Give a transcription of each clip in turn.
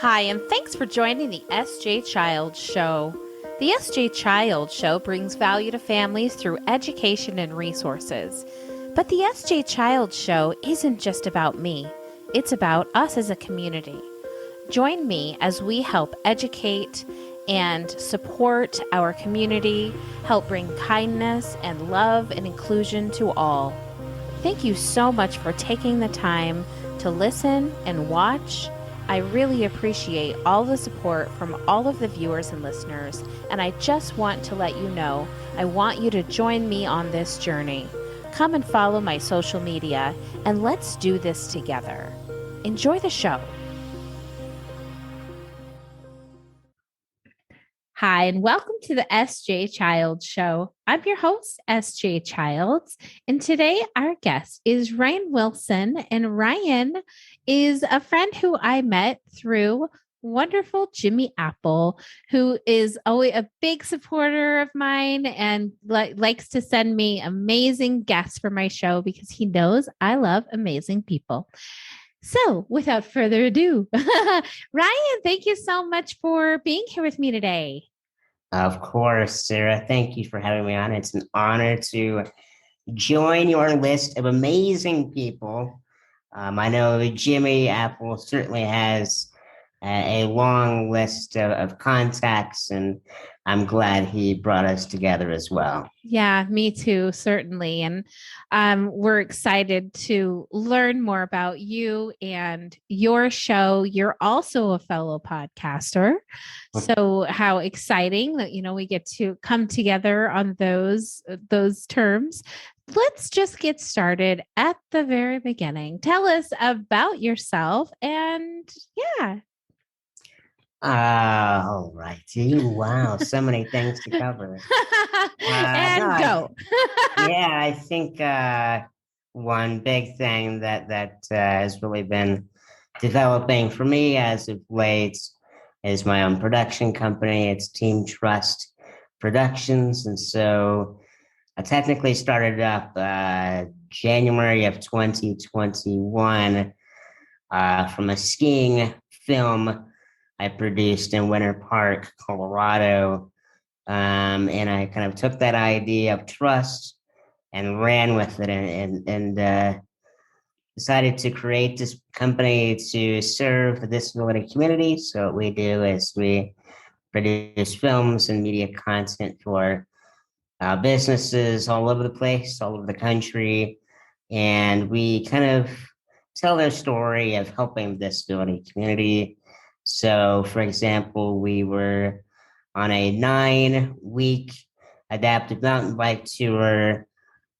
Hi, and thanks for joining the S.J. Childs Show. The S.J. Childs Show brings value to families through education and resources. But the S.J. Childs Show isn't just about me, it's about us as a community. Join me as we help educate and support our community, help bring kindness and love and inclusion to all. Thank you so much for taking the time to listen and watch. I really appreciate all the support from all of the viewers and listeners, and I just want to let you know I want you to join me on this journey. Come and follow my social media, and let's do this together. Enjoy the show. Hi, and welcome to the S.J. Childs Show. I'm your host, S.J. Childs, and today our guest is Ryan Wilson, and Ryan is a friend who I met through wonderful Jimmy Apple, who is always a big supporter of mine and likes to send me amazing guests for my show because he knows I love amazing people. So without further ado, Ryan, thank you so much for being here with me today. Of course, Sarah. Thank you for having me on. It's an honor to join your list of amazing people. I know Jimmy Apple certainly has a long list of contacts, and I'm glad he brought us together as well. Yeah, me too, certainly. And we're excited to learn more about you and your show. You're also a fellow podcaster. So how exciting that, we get to come together on those terms. Let's just get started at the very beginning. Tell us about yourself and yeah. All righty. Wow, so many things to cover. And go. I think one big thing that has really been developing for me as of late is my own production company. It's Team Trust Productions, and so I technically started up January of 2021 from a skiing film I produced in Winter Park, Colorado. And I kind of took that idea of trust and ran with it and decided to create this company to serve the disability community. So what we do is we produce films and media content for businesses all over the place, all over the country. And we kind of tell their story of helping the disability community. So, for example, we were on a 9-week adaptive mountain bike tour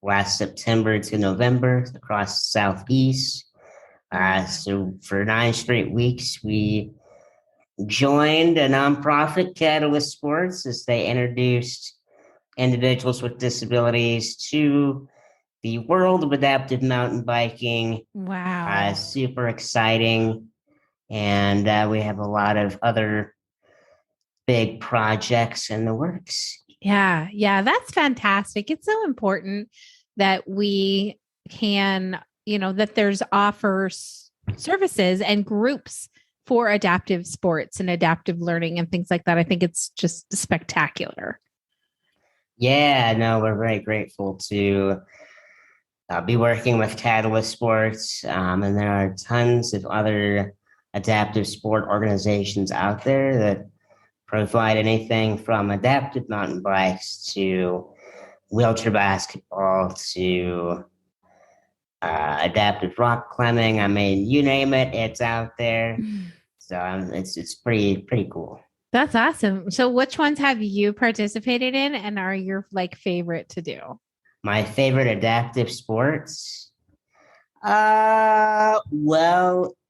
last September to November across the Southeast. So for 9 straight weeks, we joined a nonprofit, Catalyst Sports, as they introduced individuals with disabilities to the world of adaptive mountain biking. Wow. Super exciting. And we have a lot of other big projects in the works. Yeah, that's fantastic. It's so important that we can, that there's offers, services and groups for adaptive sports and adaptive learning and things like that. I think it's just spectacular. Yeah, no, we're very grateful to be working with Catalyst Sports. And there are tons of other adaptive sport organizations out there that provide anything from adaptive mountain bikes to wheelchair basketball to adaptive rock climbing. I mean, you name it, it's out there. So it's pretty cool. That's awesome. So which ones have you participated in and are your favorite to do? My favorite adaptive sports? Well,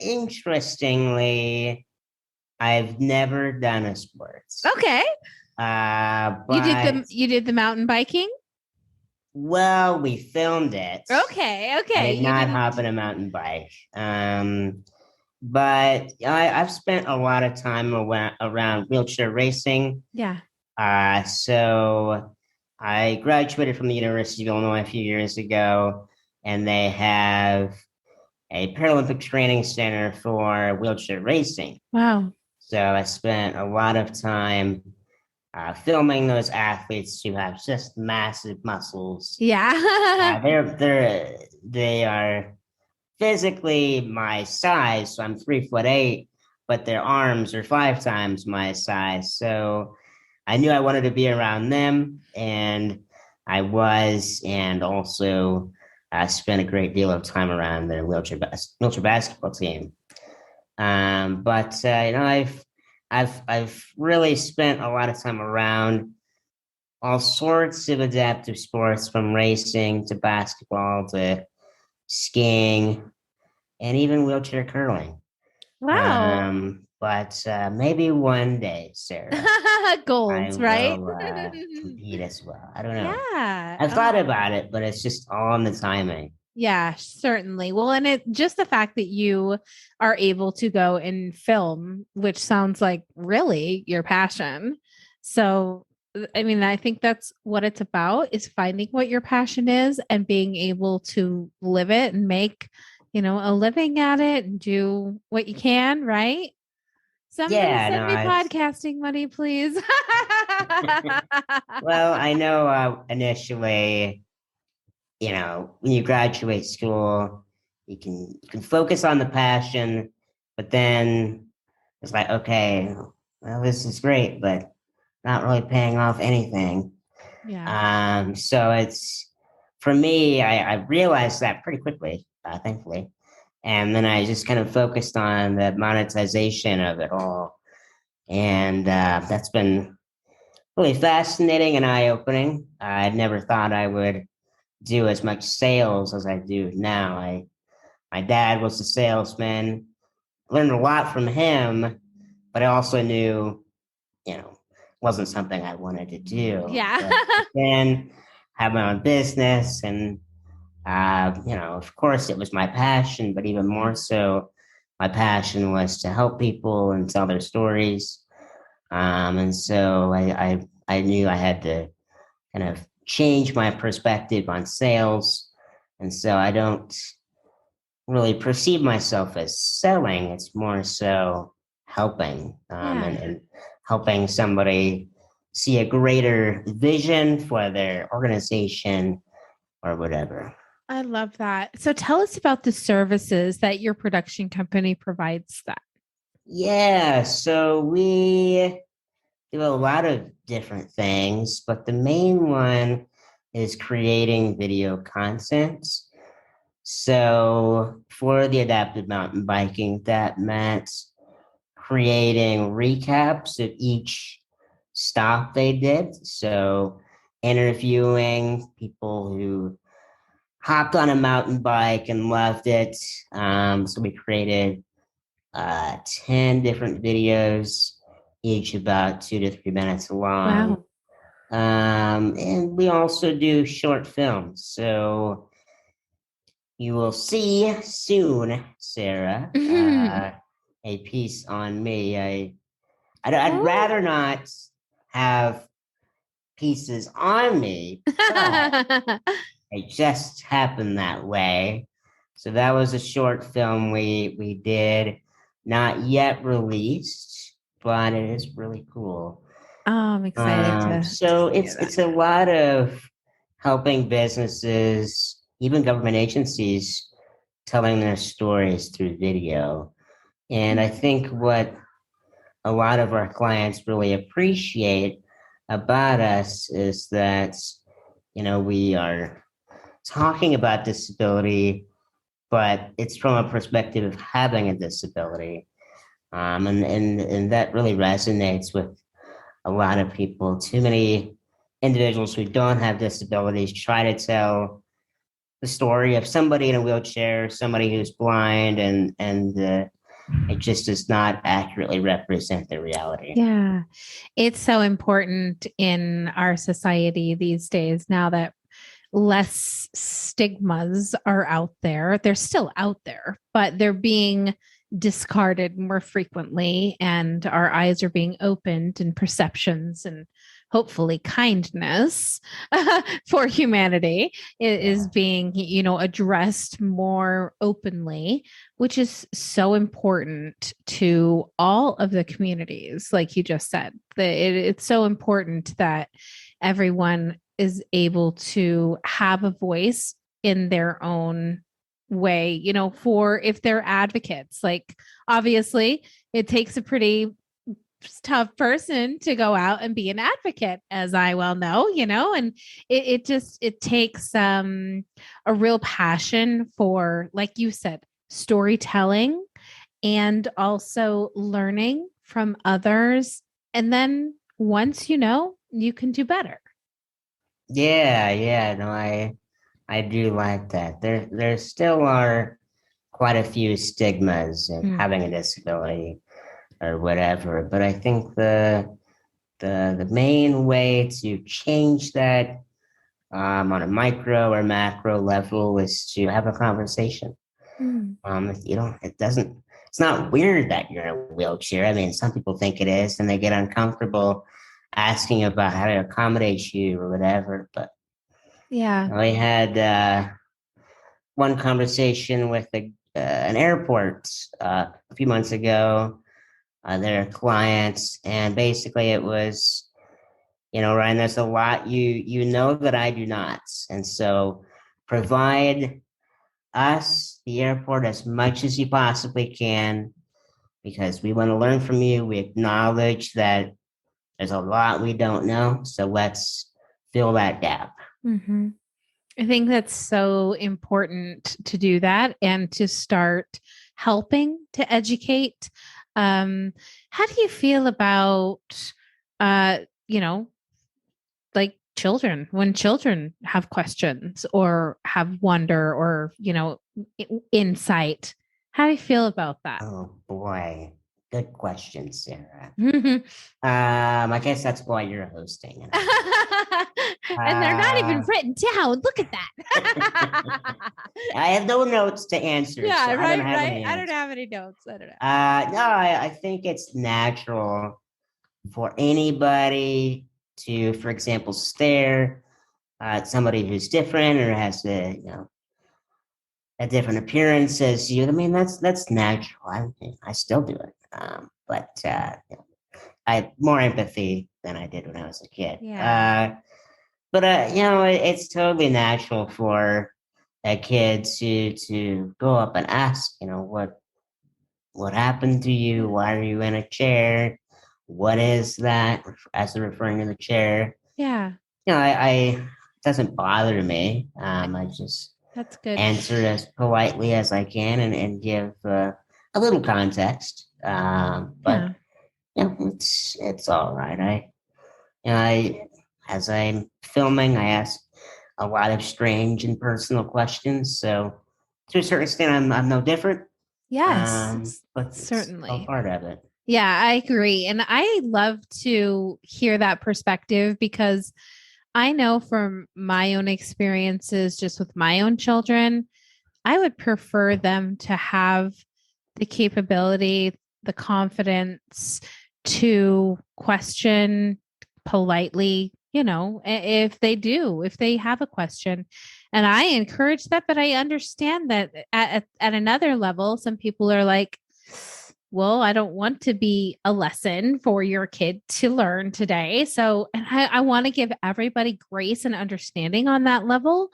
interestingly, I've never done a sports. Okay. But you did the mountain biking? Well, we filmed it. Okay. I did not hop in a mountain bike. But I've spent a lot of time around wheelchair racing. Yeah. So I graduated from the University of Illinois a few years ago, and they have a Paralympic training center for wheelchair racing. Wow. So I spent a lot of time filming those athletes who have just massive muscles. Yeah. They are physically my size, so I'm 3'8", but their arms are 5 times my size. So I knew I wanted to be around them, and I was, and also I spent a great deal of time around their wheelchair basketball team. But I've really spent a lot of time around all sorts of adaptive sports, from racing to basketball to skiing and even wheelchair curling. Wow. But maybe one day, Sarah, I Goals, right? will compete as well. I don't know. Yeah. I've thought Oh. about it, but it's just all in the timing. Yeah, certainly. Well, and it just the fact that you are able to go and film, which sounds like really your passion. So, I mean, I think that's what it's about is finding what your passion is and being able to live it and make, a living at it and do what you can, right? Somebody Yeah, send me no, it's podcasting money, please. well, I know initially, when you graduate school, you can focus on the passion, but then it's like, okay, well, this is great, but not really paying off anything. Yeah. So it's for me, I realized that pretty quickly, thankfully. And then I just kind of focused on the monetization of it all. And that's been really fascinating and eye opening. I never thought I would do as much sales as I do now. My dad was a salesman, learned a lot from him, but I also knew, wasn't something I wanted to do. Yeah. But then have my own business, and of course, it was my passion, but even more so, my passion was to help people and tell their stories. And so I knew I had to kind of change my perspective on sales. And so I don't really perceive myself as selling. It's more so helping, Yeah. and helping somebody see a greater vision for their organization or whatever. I love that. So tell us about the services that your production company provides that. Yeah, so we do a lot of different things, but the main one is creating video content. So for the adaptive mountain biking, that meant creating recaps of each stop they did. So interviewing people who hopped on a mountain bike and loved it. So we created 10 different videos, each about 2 to 3 minutes long. Wow. And we also do short films. So you will see soon, Sarah, a piece on me. I'd Oh. rather not have pieces on me, but it just happened that way. So that was a short film we did, not yet released, but it is really cool. Oh, I'm excited to So see it's that. it's a lot of helping businesses, even government agencies, telling their stories through video. And I think what a lot of our clients really appreciate about us is that, we are talking about disability, but it's from a perspective of having a disability. And that really resonates with a lot of people. Too many individuals who don't have disabilities try to tell the story of somebody in a wheelchair, somebody who's blind, and it just does not accurately represent the reality. Yeah. It's so important in our society these days now that less stigmas are out there. They're still out there, but they're being discarded more frequently, and our eyes are being opened, and perceptions and hopefully kindness for humanity is Yeah. being addressed more openly which is so important to all of the communities, like you just said. It's so important that everyone is able to have a voice in their own way, for if they're advocates. Like, obviously, it takes a pretty tough person to go out and be an advocate, as I well know, and it takes a real passion for, like you said, storytelling and also learning from others. And then once you can do better. Yeah, no, I do like that. There still are quite a few stigmas of Mm. having a disability or whatever, but I think the main way to change that on a micro or macro level is to have a conversation. Mm. It's not weird that you're in a wheelchair. I mean, some people think it is, and they get uncomfortable asking about how to accommodate you or whatever. But Yeah. I had one conversation with an airport a few months ago. Their clients, and basically it was, Ryan, there's a lot you know that I do not, and so provide us, the airport, as much as you possibly can, because we want to learn from you. We acknowledge that there's a lot we don't know, so let's fill that gap. Mm-hmm. I think that's so important to do that and to start helping to educate. How do you feel about, uh, you know, like children, when children have questions or have wonder or, insight? How do you feel about that? Oh boy, good question, Sarah. And I guess that's why you're hosting. they're not even Uh, written down. Look at that. I have no notes to answer, so Yeah, I don't right, have right. any I don't answers. have any notes. I don't know. No, I think it's natural for anybody to, for example, stare at somebody who's different or has a different appearance as you. I mean, that's natural. I still do it, but I have more empathy than I did when I was a kid. Yeah. But it's totally natural for a kid to go up and ask, what happened to you? Yeah. Why are you in a chair? What is that? As they're referring to the chair. Yeah. I it doesn't bother me. I just That's good. answer as politely as I can and give a little context. But Yeah. it's all right. I as I'm filming, I ask a lot of strange and personal questions. So to a certain extent, I'm no different. Yes, But it's all certainly. part of it. Yeah, I agree. And I love to hear that perspective because I know from my own experiences, just with my own children, I would prefer them to have the capability, the confidence to question politely, if they have a question. And I encourage that, but I understand that at another level, some people are like, well, I don't want to be a lesson for your kid to learn today. So, and I want to give everybody grace and understanding on that level.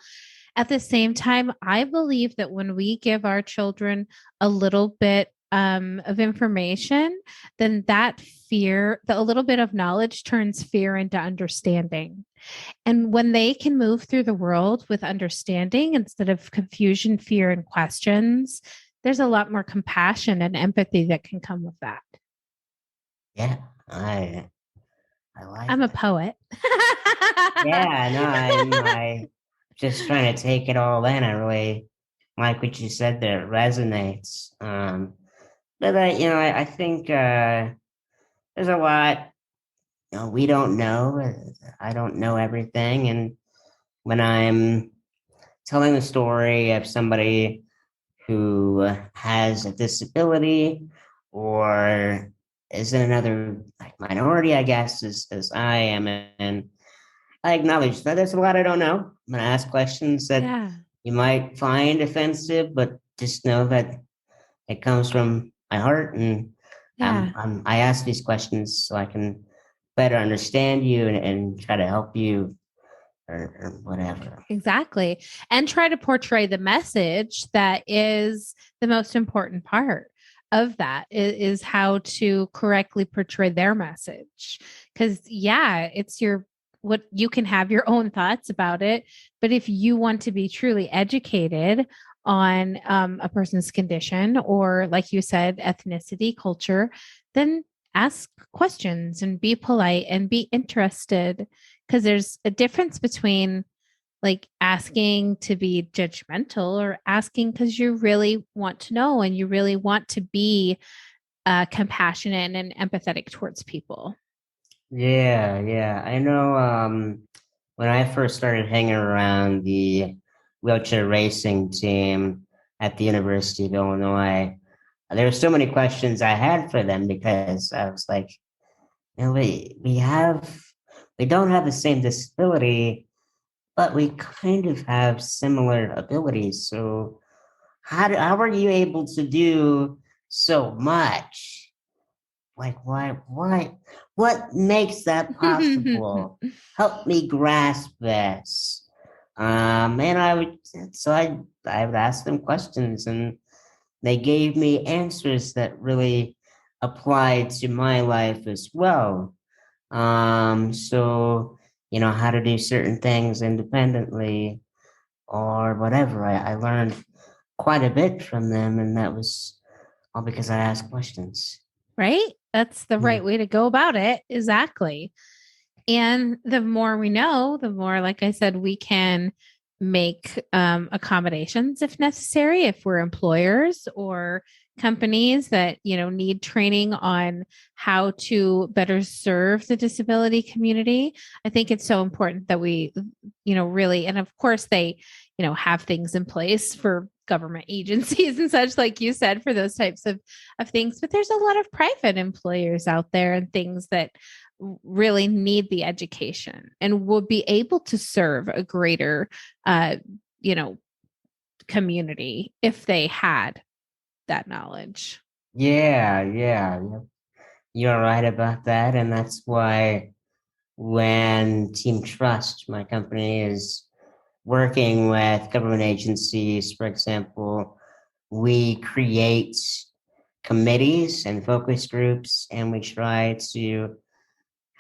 At the same time, I believe that when we give our children a little bit of information, then that fear, a little bit of knowledge turns fear into understanding. And when they can move through the world with understanding instead of confusion, fear, and questions, there's a lot more compassion and empathy that can come with that. Yeah, I like I'm a that. poet. Yeah, no, I just trying to take it all in. I really like what you said there. It resonates. But I think there's a lot we don't know. I don't know everything, and when I'm telling the story of somebody who has a disability or is in another minority, I guess, as I am, and I acknowledge that there's a lot I don't know. I'm going to ask questions that Yeah. you might find offensive, but just know that it comes from my heart, and Yeah. I ask these questions so I can better understand you and try to help you or whatever. Exactly. And try to portray the message that is the most important part of that is how to correctly portray their message. Because, yeah, it's your what you can have your own thoughts about it. But if you want to be truly educated on a person's condition or, like you said, ethnicity, culture, then ask questions and be polite and be interested. Because there's a difference between like asking to be judgmental or asking because you really want to know and you really want to be compassionate and empathetic towards people. Yeah, yeah. I know when I first started hanging around the wheelchair racing team at the University of Illinois, there were so many questions I had for them because I was like, we don't have the same disability, but we kind of have similar abilities. So how are you able to do so much? Like, what makes that possible? Help me grasp this. And I would ask them questions, and they gave me answers that really applied to my life as well. So, how to do certain things independently or whatever. I learned quite a bit from them, and that was all because I asked questions. Right? That's the Yeah. right way to go about it. Exactly. And the more we know, the more, like I said, we can make accommodations if necessary, if we're employers or companies that, need training on how to better serve the disability community. I think it's so important that we, really, and of course they, have things in place for government agencies and such, like you said, for those types of things. But there's a lot of private employers out there and things that really need the education and will be able to serve a greater uh you know community if they had that knowledge. Yeah, yeah, yeah. You're right about that. And that's why when Team Trust, my company, is working with government agencies, for example, we create committees and focus groups, and we try to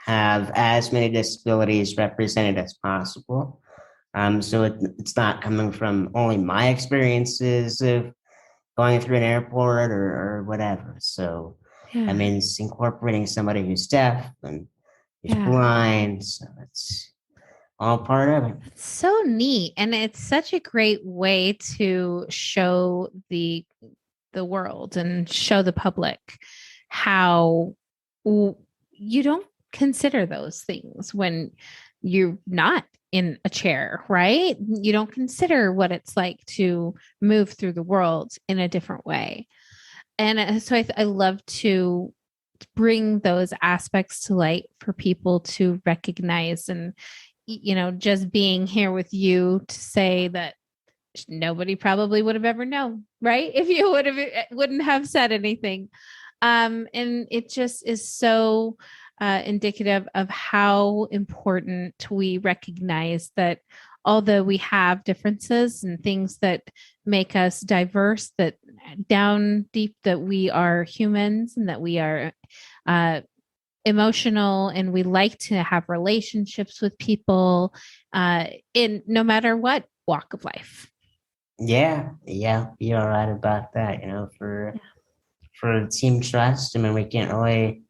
have as many disabilities represented as possible. So it's not coming from only my experiences of going through an airport or whatever. So, I Yeah. mean, it's incorporating somebody who's deaf and who's Yeah. blind. So it's all part of it. It's so neat, and it's such a great way to show the world and show the public how you don't consider those things when you're not in a chair, right? You don't consider what it's like to move through the world in a different way. And so I love to bring those aspects to light for people to recognize. And just being here with you to say that nobody probably would have ever known, right? If you wouldn't have said anything. And it just is so indicative of how important we recognize that although we have differences and things that make us diverse, that down deep that we are humans and that we are uh, emotional and we like to have relationships with people in no matter what walk of life. Yeah, yeah, you're right about that. For Team Trust, I mean, we can't really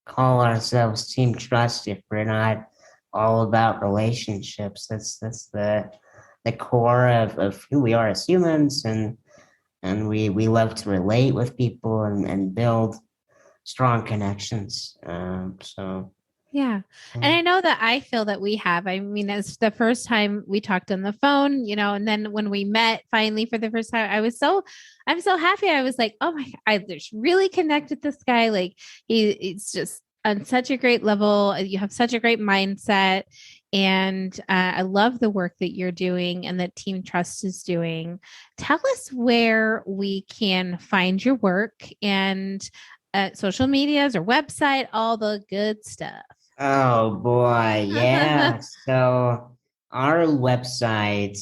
call ourselves Team Trust if we're not all about relationships. That's the core of who we are as humans, and we love to relate with people and build strong connections. Yeah. And Yeah. I know that I feel that we have. I mean, it's the first time we talked on the phone, and then when we met finally for the first time, I'm so happy. I was like, oh my, I just really connect with this guy. Like he's just on such a great level. You have such a great mindset. And I love the work that you're doing and that Team Trust is doing. Tell us where we can find your work and social medias or website, all the good stuff. Oh boy, yeah. So our website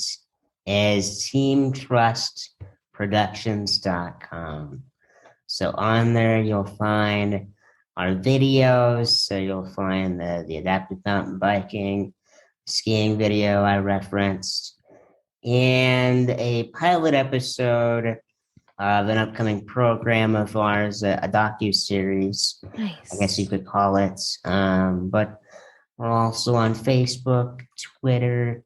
is teamtrustproductions.com. So on there you'll find our videos. So you'll find the adaptive mountain biking, skiing video I referenced, and a pilot episode of an upcoming program of ours, a docu-series, I guess you Nice. could call it. But we're also on Facebook, Twitter,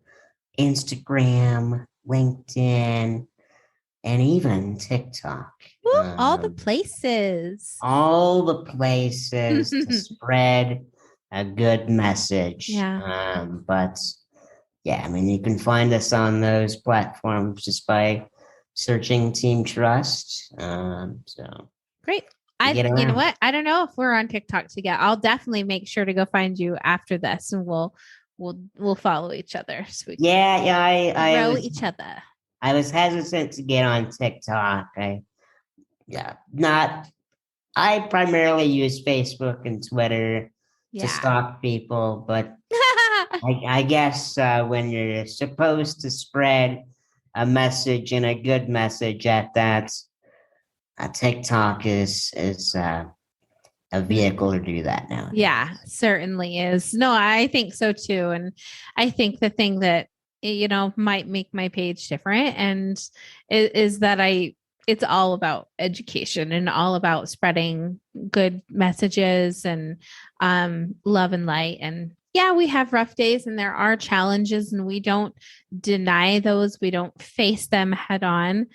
Instagram, LinkedIn, and even TikTok. Woo, all the places. All the places to spread a good message. Yeah. But yeah, I mean, you can find us on those platforms just by searching Team Trust. So Great. get You know around. what? I don't know if we're on TikTok together. I'll definitely make sure to go find you after this, and we'll follow each other so we can Yeah, grow each other. I was hesitant to get on TikTok. Yeah, not. I primarily use Facebook and Twitter to Yeah. stalk people, but I guess when you're supposed to spread a message and a good message at that, TikTok is a vehicle to do that now. Yeah, certainly is. No, I think so too. And I think the thing that, might make my page different and is that it's all about education and all about spreading good messages and love and light. And yeah, we have rough days and there are challenges and we don't deny those. We don't face them head on.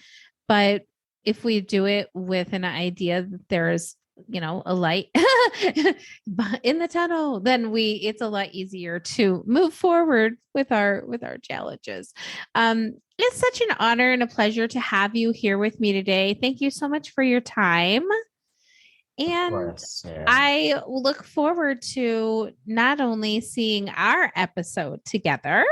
But if we do it with an idea that there's a light in the tunnel, then it's a lot easier to move forward with our challenges. It's such an honor and a pleasure to have you here with me today. Thank you so much for your time. And Course, I look forward to not only seeing our episode together,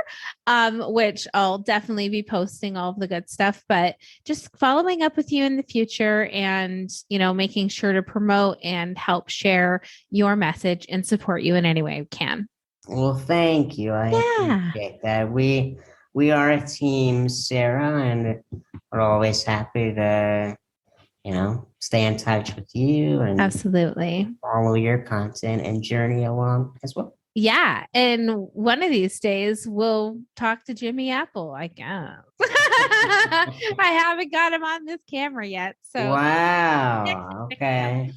which I'll definitely be posting all of the good stuff, but just following up with you in the future and, making sure to promote and help share your message and support you in any way we can. Well, thank you. I appreciate that. We are a team, Sarah, and we're always happy to stay in touch with you and Absolutely. follow your content and journey along as well. Yeah. And one of these days we'll talk to Jimmy Apple, I guess. I haven't got him on this camera yet. So Wow. Okay.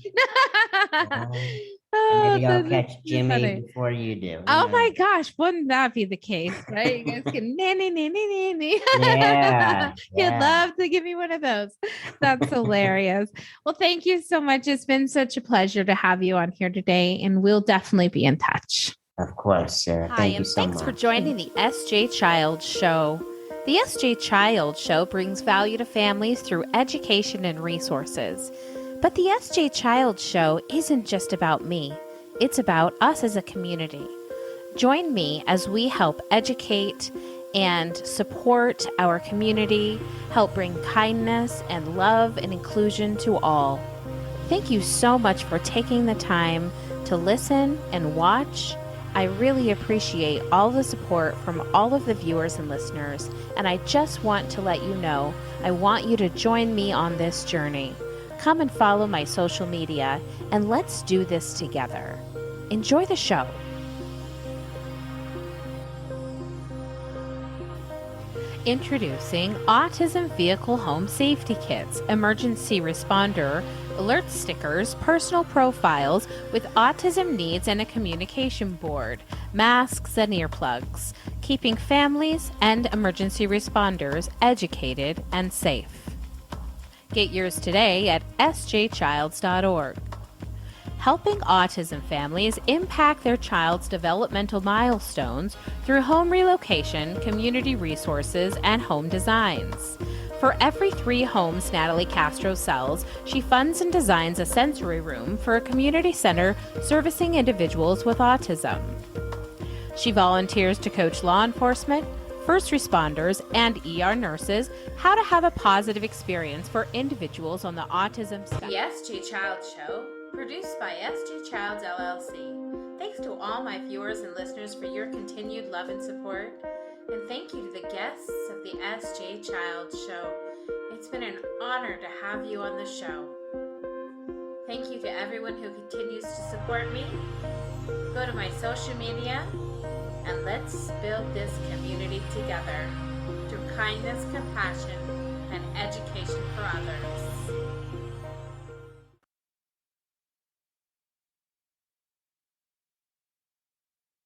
Maybe I'll catch Jimmy funny. before you do. Oh my gosh, wouldn't that be the case? Right? You guys can Yeah. He'd love to give me one of those. That's hilarious. Well, thank you so much. It's been such a pleasure to have you on here today, and we'll definitely be in touch. Of course, Sarah. Hi, and thanks for joining the SJ Childs Show. The SJ Childs Show brings value to families through education and resources. But the SJ Childs Show isn't just about me. It's about us as a community. Join me as we help educate and support our community, help bring kindness and love and inclusion to all. Thank you so much for taking the time to listen and watch. I really appreciate all the support from all of the viewers and listeners, and I just want to let you know I want you to join me on this journey. Come and follow my social media, and let's do this together. Enjoy the show. Introducing Autism Vehicle Home Safety Kits, Emergency Responder, alert stickers, personal profiles with autism needs and a communication board, masks and earplugs, keeping families and emergency responders educated and safe. Get yours today at sjchilds.org. Helping autism families impact their child's developmental milestones through home relocation, community resources, and home designs. For every 3 homes Natalie Castro sells, she funds and designs a sensory room for a community center servicing individuals with autism. She volunteers to coach law enforcement, first responders, and ER nurses how to have a positive experience for individuals on the autism spectrum. The S.J. Childs Show, produced by sjchildsllc. Thanks to all my viewers and listeners for your continued love and support. And thank you to the guests of the S.J. Childs Show. It's been an honor to have you on the show. Thank you to everyone who continues to support me. Go to my social media and let's build this community together through kindness, compassion, and education.